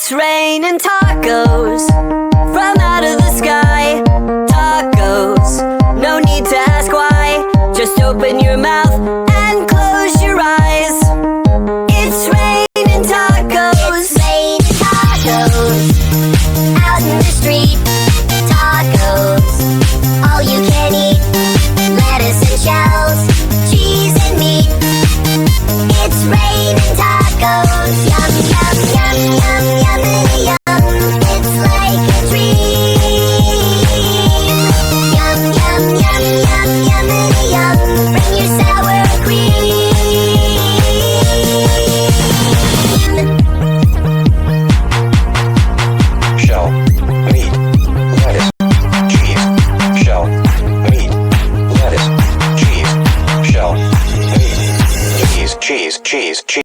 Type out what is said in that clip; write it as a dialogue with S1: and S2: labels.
S1: It's raining tacos from out of the sky. Tacos, no need to ask why. Just open your mouth and close your eyes. It's raining tacos.
S2: It's raining tacos out in the street. Tacos, all you can eat. Lettuce and shells, cheese and meat. It's raining tacos. Yum, yum, yum, yum.